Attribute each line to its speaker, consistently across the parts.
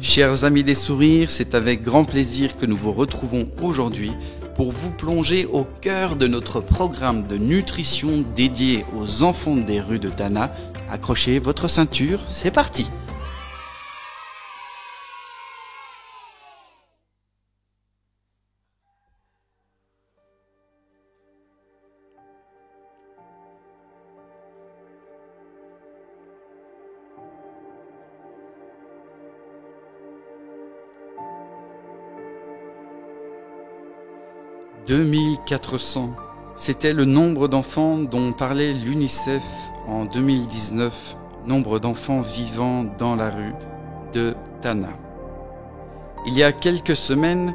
Speaker 1: Chers amis des sourires, c'est avec grand plaisir que nous vous retrouvons aujourd'hui pour vous plonger au cœur de notre programme de nutrition dédié aux enfants des rues de Tana. Accrochez votre ceinture, c'est parti! « 2400 », c'était le nombre d'enfants dont parlait l'UNICEF en 2019, nombre d'enfants vivant dans la rue de Tana. Il y a quelques semaines,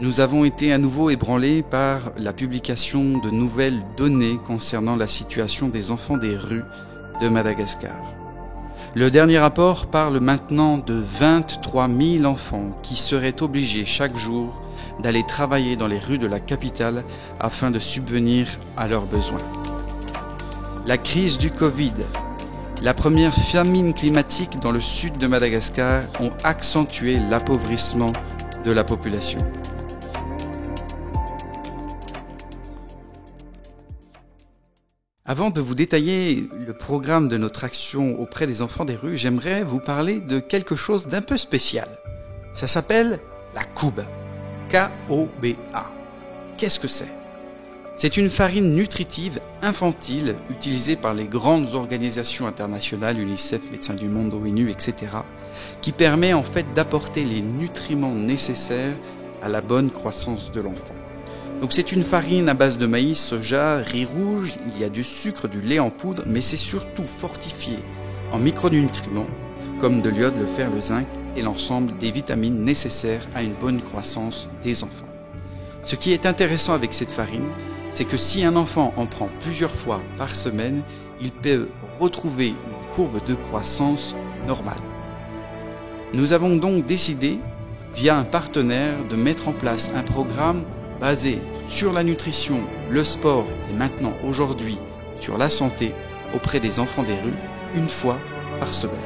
Speaker 1: nous avons été à nouveau ébranlés par la publication de nouvelles données concernant la situation des enfants des rues de Madagascar. Le dernier rapport parle maintenant de 23 000 enfants qui seraient obligés chaque jour d'aller travailler dans les rues de la capitale afin de subvenir à leurs besoins. La crise du Covid, la première famine climatique dans le sud de Madagascar ont accentué l'appauvrissement de la population. Avant de vous détailler le programme de notre action auprès des enfants des rues, j'aimerais vous parler de quelque chose d'un peu spécial. Ça s'appelle la koub. K-O-B-A. Qu'est-ce que c'est ? C'est une farine nutritive infantile utilisée par les grandes organisations internationales, UNICEF, Médecins du Monde, ONU, etc., qui permet en fait d'apporter les nutriments nécessaires à la bonne croissance de l'enfant. Donc c'est une farine à base de maïs, soja, riz rouge, il y a du sucre, du lait en poudre, mais c'est surtout fortifié en micronutriments comme de l'iode, le fer, le zinc et l'ensemble des vitamines nécessaires à une bonne croissance des enfants. Ce qui est intéressant avec cette farine, c'est que si un enfant en prend plusieurs fois par semaine, il peut retrouver une courbe de croissance normale. Nous avons donc décidé, via un partenaire, de mettre en place un programme basé sur la nutrition, le sport et maintenant aujourd'hui sur la santé auprès des enfants des rues, une fois par semaine.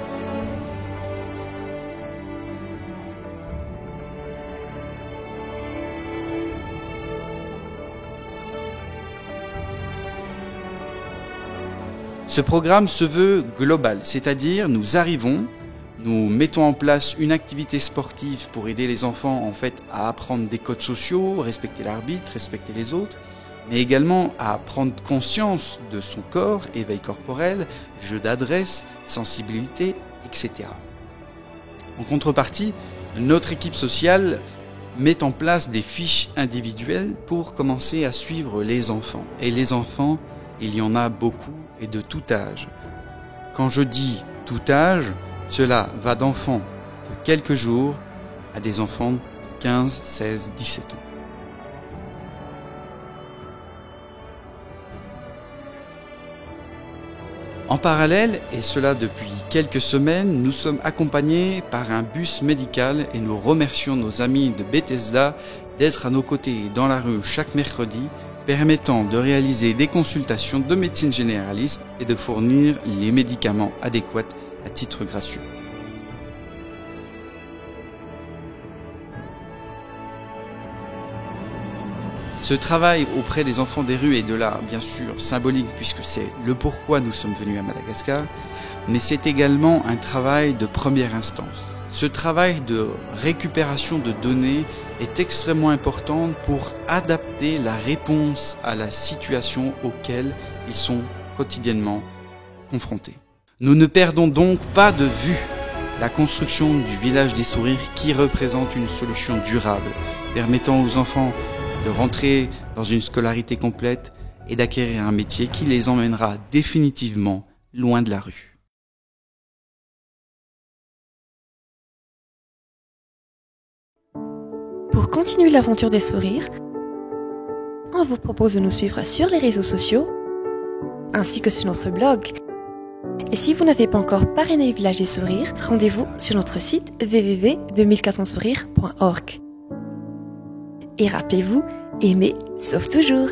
Speaker 1: Ce programme se veut global, c'est-à-dire nous mettons en place une activité sportive pour aider les enfants en fait à apprendre des codes sociaux, respecter l'arbitre, respecter les autres, mais également à prendre conscience de son corps, éveil corporel, jeu d'adresse, sensibilité, etc. En contrepartie, notre équipe sociale met en place des fiches individuelles pour commencer à suivre les enfants. Et les enfants, il y en a beaucoup et de tout âge. Quand je dis tout âge, cela va d'enfants de quelques jours à des enfants de 15, 16, 17 ans. En parallèle, et cela depuis quelques semaines, nous sommes accompagnés par un bus médical et nous remercions nos amis de Bethesda d'être à nos côtés dans la rue chaque mercredi, permettant de réaliser des consultations de médecine généraliste et de fournir les médicaments adéquats à titre gracieux. Ce travail auprès des enfants des rues est de là, bien sûr, symbolique puisque c'est le pourquoi nous sommes venus à Madagascar, mais c'est également un travail de première instance. Ce travail de récupération de données est extrêmement important pour adapter la réponse à la situation auquel ils sont quotidiennement confrontés. Nous ne perdons donc pas de vue la construction du village des sourires qui représente une solution durable, permettant aux enfants de rentrer dans une scolarité complète et d'acquérir un métier qui les emmènera définitivement loin de la rue.
Speaker 2: Pour continuer l'aventure des sourires, on vous propose de nous suivre sur les réseaux sociaux ainsi que sur notre blog. Et si vous n'avez pas encore parrainé le Village des Sourires, rendez-vous sur notre site www.2400sourires.org. Et rappelez-vous, aimer sauve toujours.